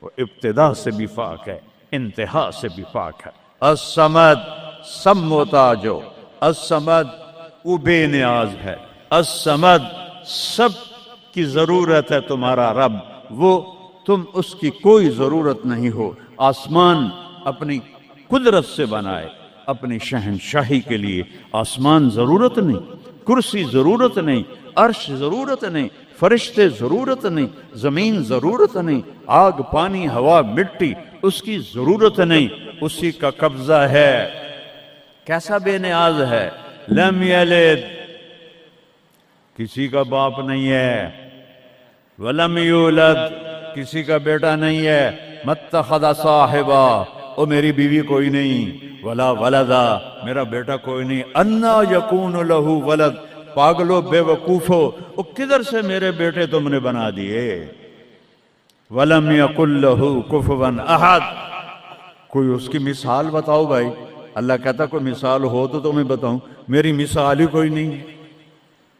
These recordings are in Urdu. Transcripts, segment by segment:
وہ ابتدا سے بھی پاک ہے، انتہا سے بھی پاک ہے۔ الصمد، سب محتاج ہو، الصمد وہ بے نیاز ہے، الصمد سب کی ضرورت ہے تمہارا رب، وہ تم اس کی کوئی ضرورت نہیں ہو۔ آسمان اپنی قدرت سے بنائے، اپنی شہنشاہی کے لیے آسمان ضرورت نہیں، کرسی ضرورت نہیں، عرش ضرورت نہیں، فرشتے ضرورت نہیں، زمین ضرورت نہیں، آگ پانی ہوا مٹی اس کی ضرورت نہیں، اسی کا قبضہ ہے۔ کیسا بے نیاز ہے؟ لم یلد، کسی کا باپ نہیں ہے، ولم یولد، کسی کا بیٹا نہیں ہے، متخذ صاحبہ، او میری بیوی کوئی نہیں، ولا ولدا، میرا بیٹا کوئی نہیں، انا یکون لہ ولد، پاگلو بے وقوفو، او کدھر سے میرے بیٹے تم نے بنا دیے؟ ولم یکن لہ کفوا احد، کوئی اس کی مثال بتاؤ بھائی۔ اللہ کہتا کوئی مثال ہو تو تمہیں بتاؤں، میری مثال ہی کوئی نہیں،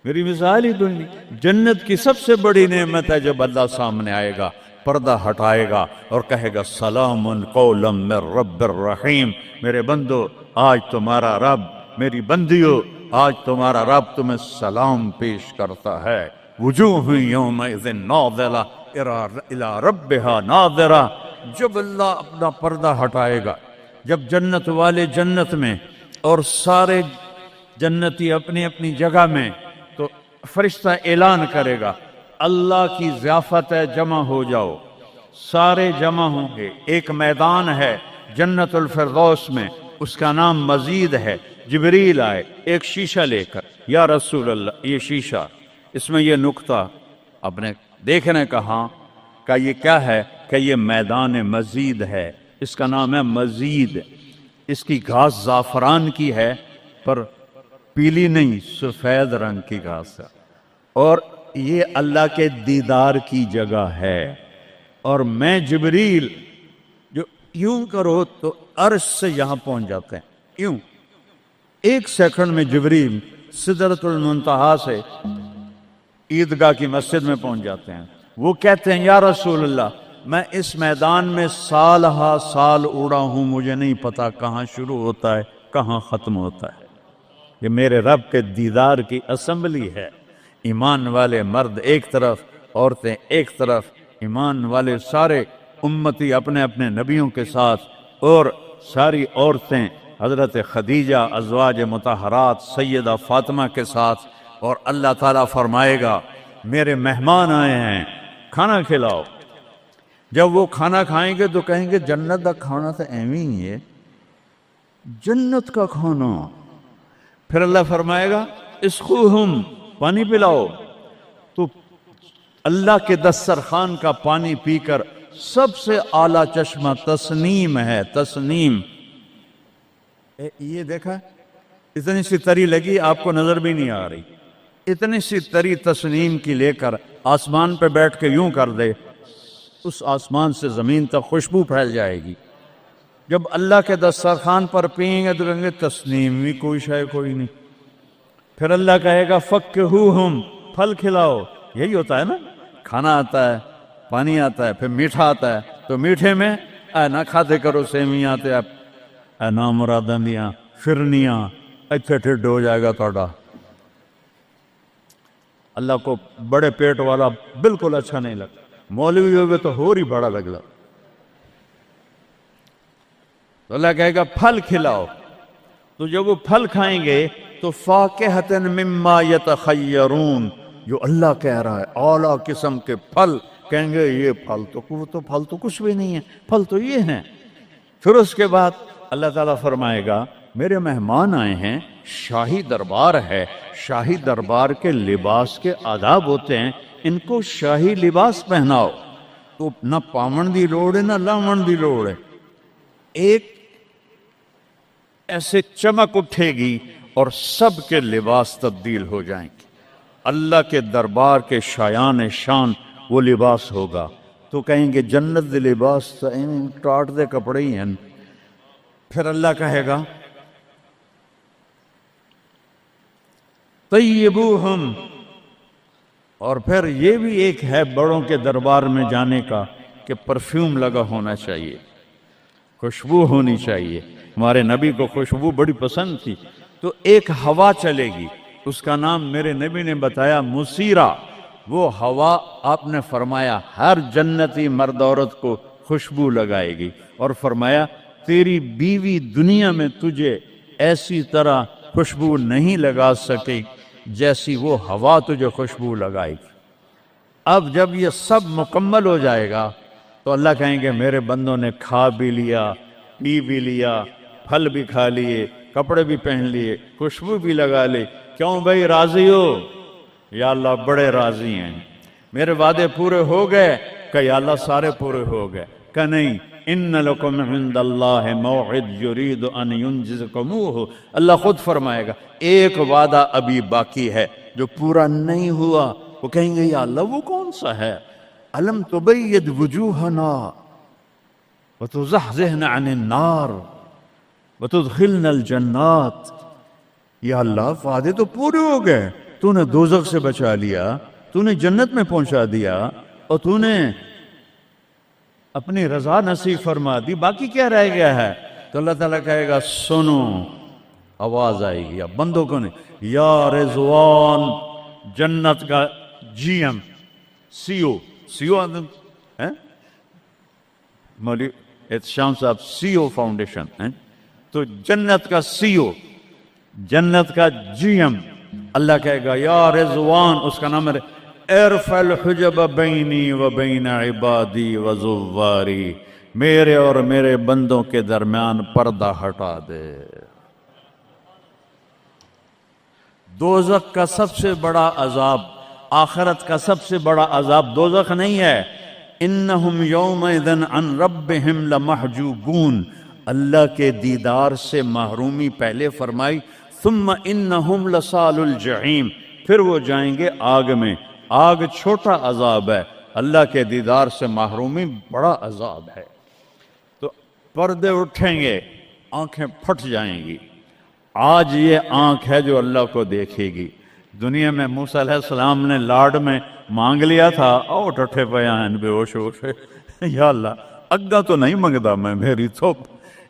میری مثال ہی کوئی نہیں۔ جنت کی سب سے بڑی نعمت ہے جب اللہ سامنے آئے گا، پردہ ہٹائے گا اور کہے گا سلام قولا من رب الرحیم، میرے بندو آج تمہارا رب، میری بندیو آج تمہارا رب تمہیں سلام پیش کرتا ہے۔ وجوہ یومئذ ناظرہ الی ربہا ناظرہ، جب اللہ اپنا پردہ ہٹائے گا، جب جنت والے جنت میں اور سارے جنتی اپنی اپنی جگہ میں، تو فرشتہ اعلان کرے گا اللہ کی ضیافت ہے، جمع ہو جاؤ۔ سارے جمع ہوں گے، ایک میدان ہے جنت الفردوس میں، اس کا نام مزید ہے۔ جبریل آئے ایک شیشہ لے کر، یا رسول اللہ یہ شیشہ، اس میں یہ نقطہ آپ نے دیکھنے کہا کہ یہ کیا ہے؟ کہ یہ میدان مزید ہے، اس کا نام ہے مزید۔ اس کی گھاس زعفران کی ہے پر پیلی نہیں، سفید رنگ کی گھاس ہے، اور یہ اللہ کے دیدار کی جگہ ہے۔ اور میں جبریل جو یوں کرو تو عرش سے یہاں پہنچ جاتے ہیں، یوں ایک سیکنڈ میں جبریل سدرۃ المنتہا سے عیدگاہ کی مسجد میں پہنچ جاتے ہیں۔ وہ کہتے ہیں یا رسول اللہ میں اس میدان میں سال ہا سال اڑا ہوں، مجھے نہیں پتا کہاں شروع ہوتا ہے کہاں ختم ہوتا ہے۔ یہ میرے رب کے دیدار کی اسمبلی ہے، ایمان والے مرد ایک طرف، عورتیں ایک طرف، ایمان والے سارے امتی اپنے اپنے نبیوں کے ساتھ، اور ساری عورتیں حضرت خدیجہ ازواج مطہرات سیدہ فاطمہ کے ساتھ، اور اللہ تعالیٰ فرمائے گا میرے مہمان آئے ہیں کھانا کھلاؤ۔ جب وہ کھانا کھائیں گے تو کہیں گے جنت کا کھانا تو ایویں ہی ہے، جنت کا کھانا۔ پھر اللہ فرمائے گا اسقوہم، پانی پلاؤ، تو اللہ کے دسترخوان کا پانی پی کر سب سے اعلیٰ چشمہ تسنیم ہے، تسنیم۔ یہ دیکھا اتنی سی تری لگی آپ کو نظر بھی نہیں آ رہی، اتنی سی تری تسنیم کی لے کر آسمان پہ بیٹھ کے یوں کر دے، اس آسمان سے زمین تک خوشبو پھیل جائے گی۔ جب اللہ کے دسترخوان پر پئیں گے تو کہیں گے تسنیم بھی کوئی شے کوئی نہیں۔ پھر اللہ کہے گا فکہوہم، پھل کھلاؤ۔ یہی ہوتا ہے نا، کھانا آتا ہے، پانی آتا ہے، پھر میٹھا آتا ہے، تو میٹھے میں اے نہ کھاتے کرو سیویاں تے اے نا مراداں دیاں فرنیاں، ایتھے ٹھڈ ہو جائے گا تہاڈا۔ اللہ کو بڑے پیٹ والا بالکل اچھا نہیں لگتا، مولوی ہوگے تو اور ہی بڑا لگتا۔ تو اللہ کہے گا پھل کھلاؤ، تو جب وہ پھل کھائیں گے تو فاکہۃ مما یتخیرون، جو اللہ کہہ رہا ہے اعلیٰ قسم کے پھل، کہیں گے یہ پھل تو کچھ بھی نہیں ہے، پھل تو یہ ہیں۔ پھر اس کے بعد اللہ تعالیٰ فرمائے گا میرے مہمان آئے ہیں، شاہی دربار ہے، شاہی دربار کے لباس کے آداب ہوتے ہیں، ان کو شاہی لباس پہناؤ۔ تو نہ پاون دی لوڑ ہے نہ لاون دی لوڑ ہے، ایک ایسے چمک اٹھے گی اور سب کے لباس تبدیل ہو جائیں گے۔ اللہ کے دربار کے شایان شان وہ لباس ہوگا، تو کہیں گے جنت دے لباس ٹاٹ دے کپڑے ہی ہیں۔ پھر اللہ کہے گا طیبوہم، اور پھر یہ بھی ایک ہے بڑوں کے دربار میں جانے کا کہ پرفیوم لگا ہونا چاہیے، خوشبو ہونی چاہیے۔ ہمارے نبی کو خوشبو بڑی پسند تھی، تو ایک ہوا چلے گی، اس کا نام میرے نبی نے بتایا مسیرہ۔ وہ ہوا آپ نے فرمایا ہر جنتی مرد عورت کو خوشبو لگائے گی، اور فرمایا تیری بیوی دنیا میں تجھے ایسی طرح خوشبو نہیں لگا سکی جیسی وہ ہوا تجھے خوشبو لگائے گی۔ اب جب یہ سب مکمل ہو جائے گا تو اللہ کہیں گے میرے بندوں نے کھا بھی لیا، پی بھی لیا، پھل بھی کھا لیے، کپڑے بھی پہن لیے، خوشبو بھی لگا لی، کیوں بھائی راضی ہو؟ یا اللہ بڑے راضی ہیں، میرے وعدے پورے ہو گئے؟ کہ یا اللہ سارے پورے ہو گئے۔ کہ نہیں، ان لکم عند اللہ موعد یرید ان ینجزکموہ، اللہ خود فرمائے گا ایک وعدہ ابھی باقی ہے جو پورا نہیں ہوا۔ وہ کہیں گے یا اللہ وہ کون سا ہے؟ الم تبید وجوہنا وتزحزحنا عن النار وتدخلنا الجنات۔ یا اللہ وعدے تو پورے ہو گئے، تو نے دوزخ سے بچا لیا، تو نے جنت میں پہنچا دیا، اور تو نے اپنی رضا نصیب فرما دی، باقی کیا رہ گیا ہے؟ تو اللہ تعالیٰ کہے گا سنو، آواز آئے گی، اب بندوں کو نہیں، یا رضوان، جنت کا جی ایم، سی او ہے مولوی احتشام صاحب، سی او فاؤنڈیشن ہے، تو جنت کا سی او، جنت کا جی ایم، اللہ کہے گا یا رضوان، اس کا نام ہے ارفع الحجب بینی و بین عبادی و زواری، میرے اور میرے بندوں کے درمیان پردہ ہٹا دے۔ دوزخ کا سب سے بڑا عذاب، آخرت کا سب سے بڑا عذاب دوزخ نہیں ہے، انہم یومئذ عن ربہم لمحجوبون، اللہ کے دیدار سے محرومی پہلے فرمائی، ثم انہم لصال الجحیم، پھر وہ جائیں گے آگ میں۔ آگ چھوٹا عذاب ہے، اللہ کے دیدار سے محرومی بڑا عذاب ہے۔ تو پردے اٹھیں گے، آنکھیں پھٹ جائیں گی۔ آج یہ آنکھ ہے جو اللہ کو دیکھے گی۔ دنیا میں موسیٰ علیہ السلام نے لاڈ میں مانگ لیا تھا، او ٹھٹھے بیان بے ہوش ہو گئے، یا اللہ اگا تو نہیں منگدا میں، میری تو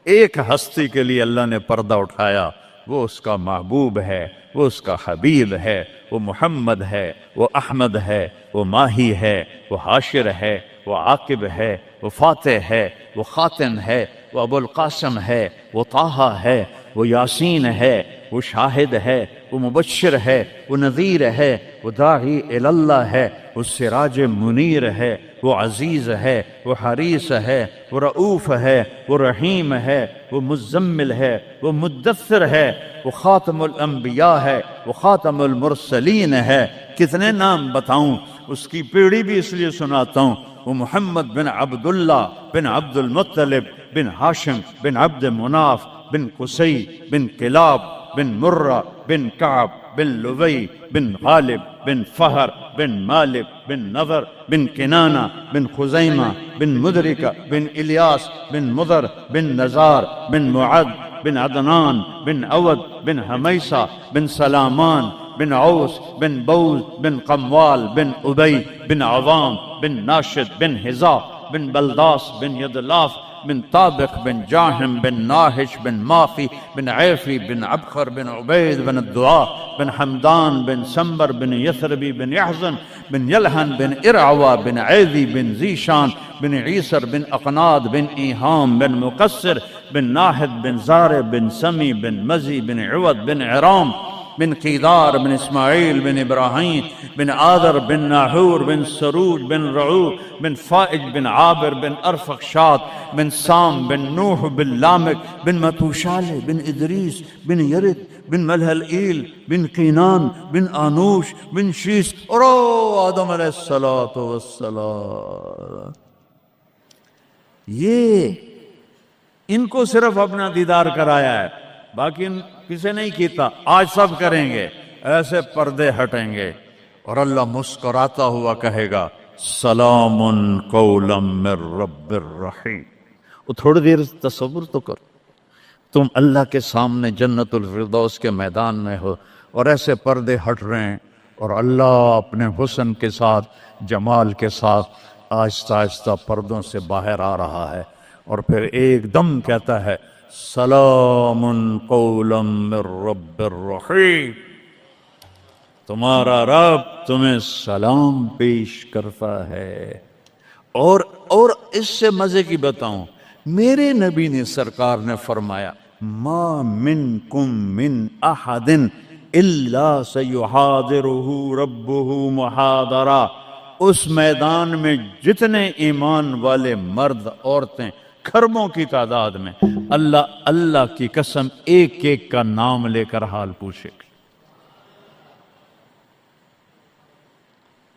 ایک ہستی کے لیے اللہ نے پردہ اٹھایا، وہ اس کا محبوب ہے، وہ اس کا حبیب ہے، وہ محمد ہے، وہ احمد ہے، وہ ماہی ہے، وہ حاشر ہے، وہ عاقب ہے، وہ فاتح ہے، وہ خاتم ہے، وہ ابو القاسم ہے، وہ طٰہٰ ہے، وہ یاسین ہے، وہ شاہد ہے، وہ مبشر ہے، وہ نذیر ہے، وہ داعی الی اللہ ہے، وہ سراج منیر ہے، وہ عزیز ہے، وہ حریص ہے، وہ رؤوف ہے، وہ رحیم ہے، وہ مزمل ہے، وہ مدثر ہے، وہ خاتم الانبیاء ہے، وہ خاتم المرسلین ہے۔ کتنے نام بتاؤں، اس کی پیڑھی بھی اس لیے سناتا ہوں۔ وہ محمد بن عبداللہ بن عبد المطلب بن ہاشم بن عبد مناف بن قصی بن کلاب بن مرہ بن کعب بن لبی بن غالب بن فہر بن مالک بن نضر بن کنانہ بن خزیمہ بن مدرکہ بن الیاس بن مضر بن نزار بن معد بن عدنان بن عود بن حمیسہ بن سلامان بن عوس بن بوز بن قموال بن ابی بن عوام بن ناشد بن حذا بن بلداس بن یدلاف بن طابق بن جاہم بن ناہش بن ماخی بن عیفی بن عبخر بن عبید بن الدعاء بن حمدان بن سنبر بن یثربی بن یحزن بن یلحن بن ارعوا بن عیدی بن زیشان بن عیسر بن اقناد بن ایہام بن مقصر بن ناحد بن زار بن سمی بن مزی بن عوض بن عرام بن قیدار بن اسماعیل بن ابراہیم بن آدر بن ناحور بن سرود بن رعو بن فائج بن عابر بن ارفخشاد بن سام بن نوح بن لامک بن متوشالہ بن ادریس بن یرد بن ملہلئیل بن قینان بن آنوش بن شیس اور آدم علیہ السلام۔ یہ ان کو صرف اپنا دیدار کرایا ہے، باقی کسے نہیں کیتا۔ آج سب کریں گے، ایسے پردے ہٹیں گے اور اللہ مسکراتا ہوا کہے گا سلام قولا من رب الرحیم۔ وہ تھوڑی دیر تصور تو کر، تم اللہ کے سامنے جنت الفردوس کے میدان میں ہو اور ایسے پردے ہٹ رہے ہیں اور اللہ اپنے حسن کے ساتھ، جمال کے ساتھ آہستہ آہستہ پردوں سے باہر آ رہا ہے اور پھر ایک دم کہتا ہے سلام قولا من رب الرحیم، تمہارا رب تمہیں سلام پیش کرتا ہے۔ اور اس سے مزے کی بتاؤں، میرے نبی نے سرکار نے فرمایا ما منکم من احد الا سیحاضرہ ربہ محاضرہ، اس میدان میں جتنے ایمان والے مرد عورتیں کھربوں کی تعداد میں، اللہ کی قسم ایک ایک کا نام لے کر حال پوچھے گی۔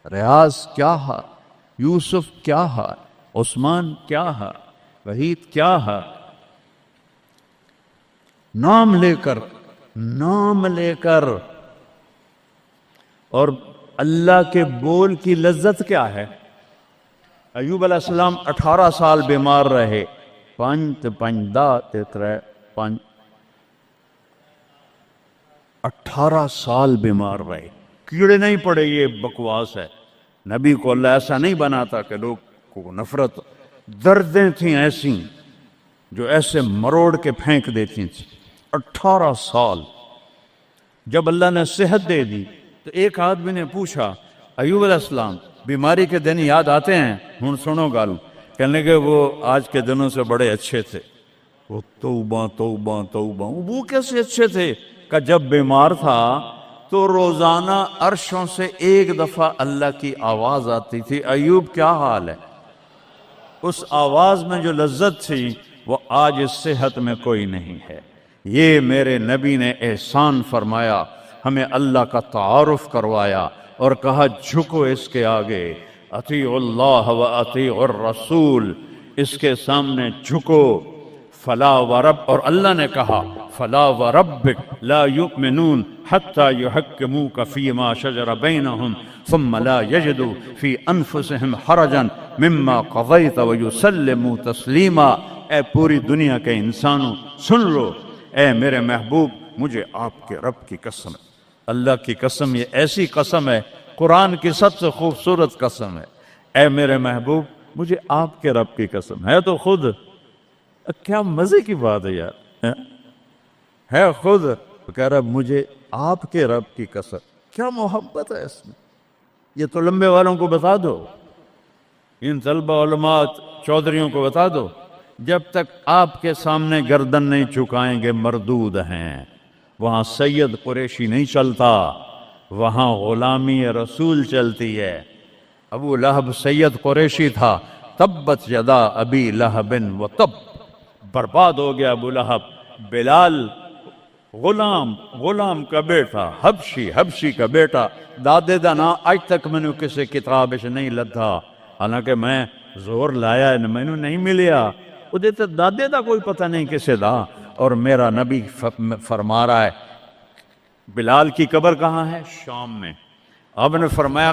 ریاض کیا حال، یوسف کیا حال، عثمان کیا حال، وحید کیا حال، نام لے کر۔ اور اللہ کے بول کی لذت کیا ہے؟ ایوب علیہ السلام 18 سال بیمار رہے، 18 سال بیمار رہے، کیڑے نہیں پڑے، یہ بکواس ہے۔ نبی کو اللہ ایسا نہیں بناتا کہ لوگ کو نفرت، دردیں تھیں ایسی جو ایسے مروڑ کے پھینک دیتی تھیں۔ 18 سال جب اللہ نے صحت دے دی تو ایک آدمی نے پوچھا ایوب علیہ السلام بیماری کے دن یاد آتے ہیں؟ ہن سنو گالو، کہنے لگے وہ آج کے دنوں سے بڑے اچھے تھے۔ وہ توبہ توبہ توبہ، وہ کیسے اچھے تھے؟ کہ جب بیمار تھا تو روزانہ عرشوں سے ایک دفعہ اللہ کی آواز آتی تھی ایوب کیا حال ہے؟ اس آواز میں جو لذت تھی وہ آج اس صحت میں کوئی نہیں ہے۔ یہ میرے نبی نے احسان فرمایا، ہمیں اللہ کا تعارف کروایا اور کہا جھکو اس کے آگے، اطیعوا اللہ و اطیعوا الرسول، اس کے سامنے جھکو۔ فلا ورب، اور اللہ نے کہا فلا وربک لا یؤمنون حتی یحکموک فیما شجر بینہم ثم لا یجدوا فی انفسہم حرجا مما قضیت ویسلموا تسلیما۔ اے پوری دنیا کے انسانوں سن لو، اے میرے محبوب مجھے آپ کے رب کی قسم ہے، اللہ کی قسم، یہ ایسی قسم ہے، قرآن کی سب سے خوبصورت قسم ہے۔ اے میرے محبوب مجھے آپ کے رب کی قسم ہے، تو خود کیا مزے کی بات ہے یار، ہے خود کہہ رہا مجھے آپ کے رب کی قسم، کیا محبت ہے اس میں۔ یہ تو لمبے والوں کو بتا دو، ان طلبہ علماء چودھریوں کو بتا دو، جب تک آپ کے سامنے گردن نہیں جھکائیں گے مردود ہیں۔ وہاں سید قریشی نہیں چلتا، وہاں غلامی رسول چلتی ہے۔ ابو لہب سید قریشی تھا، تبت یدا ابی لہب و تب، برباد ہو گیا ابو لہب۔ بلال غلام کا بیٹا، حبشی کا بیٹا، دادے دا نا آج تک میں نے کسی کتاب سے نہیں لدھا، حالانکہ میں زور لایا میں نے نہیں ملیا، وہ دیتے دادے دا کوئی پتہ نہیں کسے دا۔ اور میرا نبی فرما رہا ہے بلال کی قبر کہاں ہے؟ شام میں۔ آپ نے فرمایا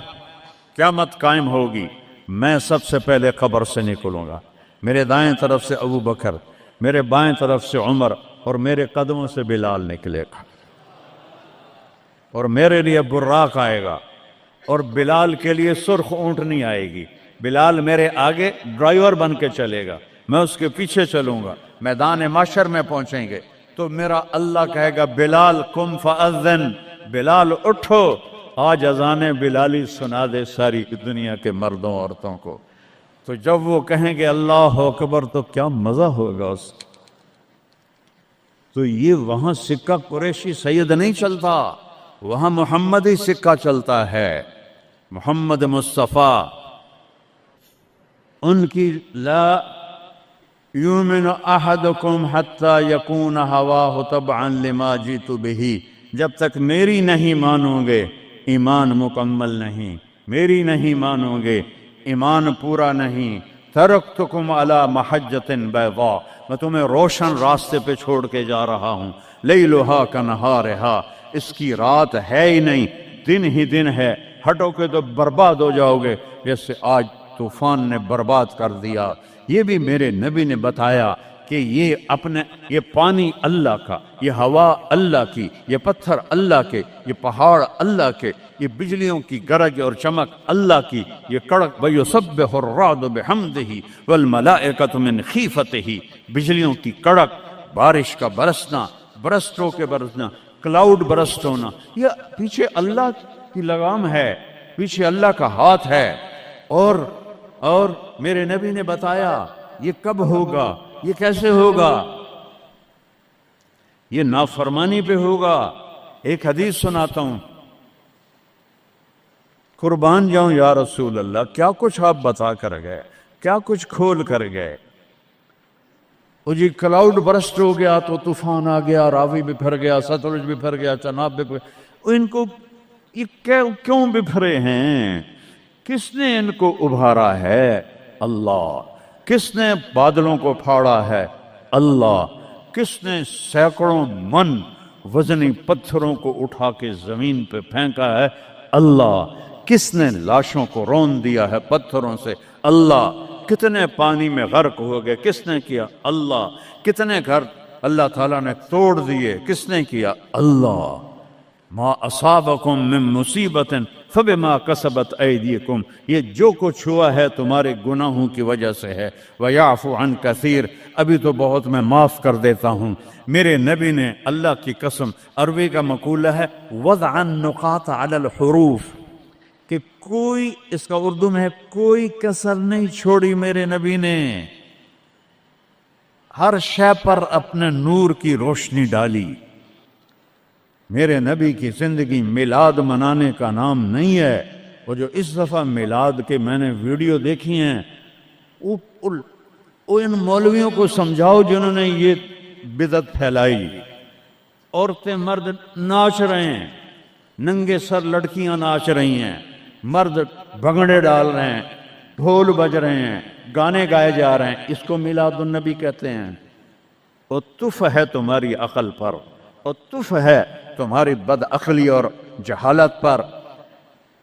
قیامت قائم ہوگی، میں سب سے پہلے قبر سے نکلوں گا، میرے دائیں طرف سے ابو بکر، میرے بائیں طرف سے عمر، اور میرے قدموں سے بلال نکلے گا، اور میرے لیے براق آئے گا، اور بلال کے لیے سرخ اونٹنی آئے گی۔ بلال میرے آگے ڈرائیور بن کے چلے گا، میں اس کے پیچھے چلوں گا، میدان محشر میں پہنچیں گے تو میرا اللہ کہے گا بلال قم فاذن، بلال اٹھو، آج اذان بلالی سنا دے ساری دنیا کے مردوں عورتوں کو۔ تو جب وہ کہیں گے اللہ اکبر تو کیا مزہ ہوگا اس کا۔ تو یہ وہاں سکہ قریشی سید نہیں چلتا، وہاں محمدی سکہ چلتا ہے، محمد مصطفیٰ۔ ان کی لا یؤمن احدکم حتی یکون ہواہ تبعا لما جئت بہ، جب تک میری نہیں مانو گے ایمان مکمل نہیں، میری نہیں مانو گے ایمان پورا نہیں۔ ترکتکم علی محجۃ بیضاء، میں تمہیں روشن راستے پہ چھوڑ کے جا رہا ہوں، لیلھا کنہارھا، اس کی رات ہے ہی نہیں، دن ہی دن ہے، ہٹو گے تو برباد ہو جاؤ گے جیسے آج طوفان نے برباد کر دیا۔ یہ بھی میرے نبی نے بتایا کہ یہ پانی اللہ کا، یہ ہوا اللہ کی، یہ پتھر اللہ کے، یہ پہاڑ اللہ کے، یہ بجلیوں کی گرج اور چمک اللہ کی، یہ کڑک وَيُسَبِّحُ الرَّعْدُ بِحَمْدِهِ وَالْمَلَائِكَةُ مِنْ خِيفَتِهِ، بجلیوں کی کڑک، بارش کا برسنا، برسٹوں کے برسنا، کلاؤڈ برسٹ ہونا، یہ پیچھے اللہ کی لگام ہے، پیچھے اللہ کا ہاتھ ہے۔ اور میرے نبی نے بتایا یہ کب ہوگا، یہ کیسے ہوگا، یہ نافرمانی پہ ہوگا۔ ایک حدیث سناتا ہوں، قربان جاؤں یا رسول اللہ، کیا کچھ آپ بتا کر گئے، کیا کچھ کھول کر گئے۔ وہ جی کلاؤڈ برسٹ ہو گیا تو طوفان آ گیا، راوی بپھر گیا، ستلج بپھر گیا، چناب بپھر گیا، ان کو یہ کیوں بپھرے ہیں؟ کس نے ان کو ابھارا ہے؟ اللہ۔ کس نے بادلوں کو پھاڑا ہے؟ اللہ۔ کس نے سینکڑوں من وزنی پتھروں کو اٹھا کے زمین پہ پھینکا ہے؟ اللہ۔ کس نے لاشوں کو رون دیا ہے پتھروں سے؟ اللہ۔ کتنے پانی میں غرق ہو گئے، کس نے کیا؟ اللہ۔ کتنے گھر اللہ تعالیٰ نے توڑ دیے، کس نے کیا؟ اللہ۔ ما اصابکم من مصیبت فبما کسبت ایدیکم، یہ جو کچھ ہوا ہے تمہارے گناہوں کی وجہ سے ہے۔ ویعفو عن کثیر، ابھی تو بہت میں معاف کر دیتا ہوں۔ میرے نبی نے اللہ کی قسم، عربی کا مقولہ ہے وضع النقاط علی الحروف، کہ کوئی، اس کا اردو میں ہے کوئی کسر نہیں چھوڑی میرے نبی نے، ہر شے پر اپنے نور کی روشنی ڈالی۔ میرے نبی کی زندگی میلاد منانے کا نام نہیں ہے۔ وہ جو اس دفعہ میلاد کے میں نے ویڈیو دیکھی ہیں، وہ ان مولویوں کو سمجھاؤ جنہوں نے یہ بدعت پھیلائی۔ عورتیں مرد ناچ رہے ہیں، ننگے سر لڑکیاں ناچ رہی ہیں، مرد بھنگڑے ڈال رہے ہیں، ڈھول بج رہے ہیں، گانے گائے جا رہے ہیں، اس کو میلاد النبی کہتے ہیں۔ وہ تف ہے تمہاری عقل پر، اور تف ہے تمہاری بد عقلی اور جہالت پر۔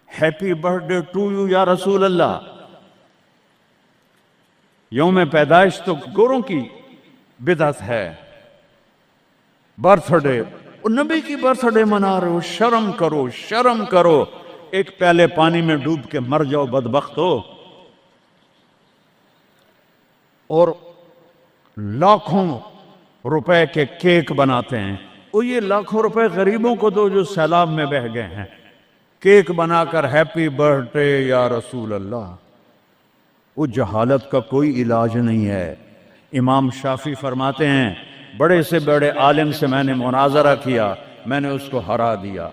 ہیپی برتھ ڈے ٹو یو یا رسول اللہ، یوم پیدائش تو گوروں کی بدعت ہے۔ برتھ ڈے، نبی کی برتھ ڈے منا رہے ہو، شرم کرو، شرم کرو۔ ایک پیالے پانی میں ڈوب کے مر جاؤ بدبخت ہو۔ اور لاکھوں روپے کے کیک بناتے ہیں، وہ یہ لاکھوں روپے غریبوں کو دو جو سیلاب میں بہہ گئے ہیں، کیک بنا کر ہیپی برتھ ڈے یا رسول اللہ۔ وہ جہالت کا کوئی علاج نہیں ہے۔ امام شافعی فرماتے ہیں بڑے سے بڑے عالم سے میں نے مناظرہ کیا، میں نے اس کو ہرا دیا،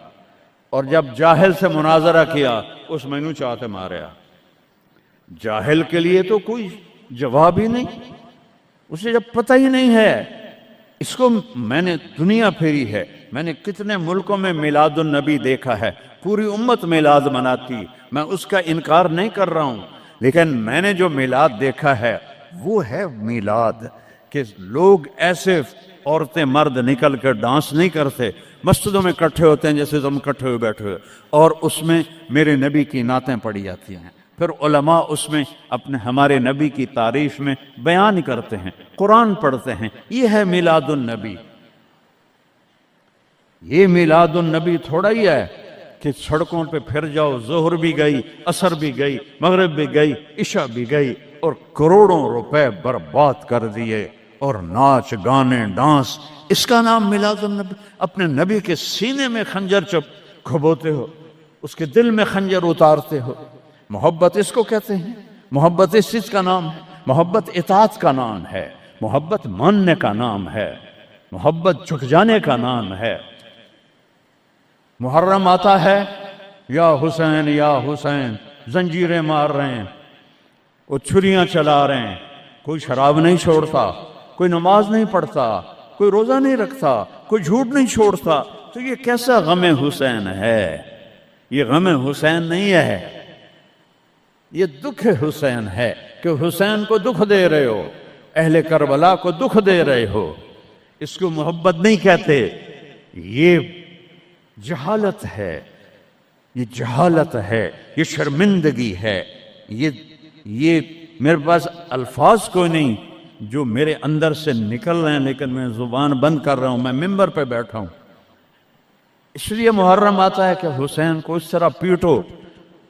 اور جب جاہل سے مناظرہ کیا اس میں نو چاہتے ماریا۔ جاہل کے لیے تو کوئی جواب ہی نہیں، اسے جب پتہ ہی نہیں ہے۔ اس کو میں نے دنیا پھیری ہے، میں نے کتنے ملکوں میں میلاد النبی دیکھا ہے، پوری امت میلاد مناتی، میں اس کا انکار نہیں کر رہا ہوں، لیکن میں نے جو میلاد دیکھا ہے وہ ہے میلاد کہ لوگ ایسے، عورتیں مرد نکل کر ڈانس نہیں کرتے، مسجدوں میں اکٹھے ہوتے ہیں جیسے تم اکٹھے ہوئے بیٹھے ہوئے، اور اس میں میرے نبی کی نعتیں پڑھی جاتی ہیں، پھر علماء اس میں اپنے ہمارے نبی کی تعریف میں بیان کرتے ہیں، قرآن پڑھتے ہیں۔ یہ ہے میلاد النبی۔ یہ میلاد النبی تھوڑا ہی ہے کہ سڑکوں پہ پھر جاؤ، ظہر بھی گئی، عصر بھی گئی، مغرب بھی گئی، عشاء بھی گئی، اور کروڑوں روپے برباد کر دیے، اور ناچ گانے ڈانس، اس کا نام میلاد النبی۔ اپنے نبی کے سینے میں خنجر کھبوتے ہو، اس کے دل میں خنجر اتارتے ہو۔ محبت اس کو کہتے ہیں، محبت اس چیز کا نام ہے، محبت اطاعت کا نام ہے، محبت ماننے کا نام ہے، محبت جھک جانے کا نام ہے۔ محرم آتا ہے، یا حسین یا حسین، زنجیریں مار رہے ہیں، وہ چھریاں چلا رہے ہیں، کوئی شراب نہیں چھوڑتا، کوئی نماز نہیں پڑھتا، کوئی روزہ نہیں رکھتا، کوئی جھوٹ نہیں چھوڑتا، تو یہ کیسا غم حسین ہے؟ یہ غم حسین نہیں ہے، یہ دکھ حسین ہے کہ حسین کو دکھ دے رہے ہو، اہل کربلا کو دکھ دے رہے ہو۔ اس کو محبت نہیں کہتے، یہ جہالت ہے، یہ جہالت ہے، یہ شرمندگی ہے، یہ میرے پاس الفاظ کوئی نہیں، جو میرے اندر سے نکل رہے ہیں لیکن میں زبان بند کر رہا ہوں، میں ممبر پہ بیٹھا ہوں۔ اس لیے محرم آتا ہے کہ حسین کو اس طرح پیٹو،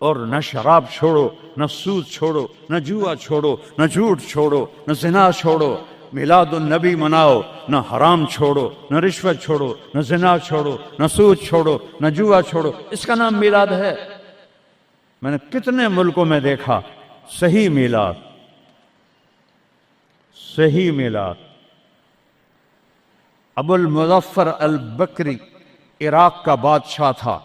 اور نہ شراب چھوڑو، نہ سود چھوڑو، نہ جوا چھوڑو، نہ جھوٹ چھوڑو، نہ زنا چھوڑو، میلاد النبی مناؤ، نہ حرام چھوڑو، نہ رشوت چھوڑو، نہ زنا چھوڑو، نہ سود چھوڑو، نہ جوا چھوڑو۔ اس کا نام میلاد ہے۔ میں نے کتنے ملکوں میں دیکھا صحیح میلاد، صحیح میلاد۔ ابو المظفر البکری عراق کا بادشاہ تھا،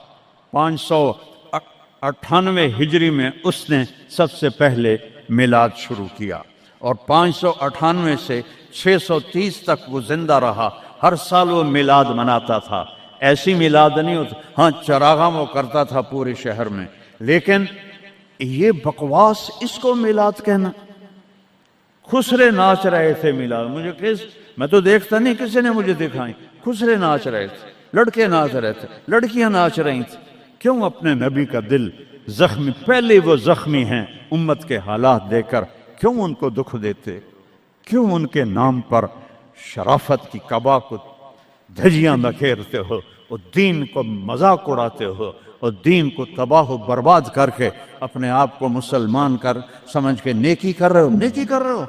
598 ہجری میں اس نے سب سے پہلے میلاد شروع کیا، اور 598 سے 630 تک وہ زندہ رہا۔ ہر سال وہ میلاد مناتا تھا۔ ایسی میلاد نہیں ہوتا، ہاں چراغاں وہ کرتا تھا پورے شہر میں، لیکن یہ بکواس، اس کو میلاد کہنا۔ خسرے ناچ رہے تھے میلاد، میں تو دیکھتا نہیں، کسی نے مجھے دکھائی، خسرے ناچ رہے تھے، لڑکے ناچ رہے تھے، لڑکیاں ناچ رہی تھیں۔ کیوں اپنے نبی کا دل زخمی، پہلے وہ زخمی ہیں امت کے حالات دے کر، کیوں ان کو دکھ دیتے؟ کیوں ان کے نام پر شرافت کی قبا کو دھجیاں بکھیرتے ہو، اور دین کو مذاق اڑاتے ہو، اور دین کو تباہ و برباد کر کے اپنے آپ کو مسلمان کر سمجھ کے نیکی کر رہے ہو؟ نیکی کر رہے ہو؟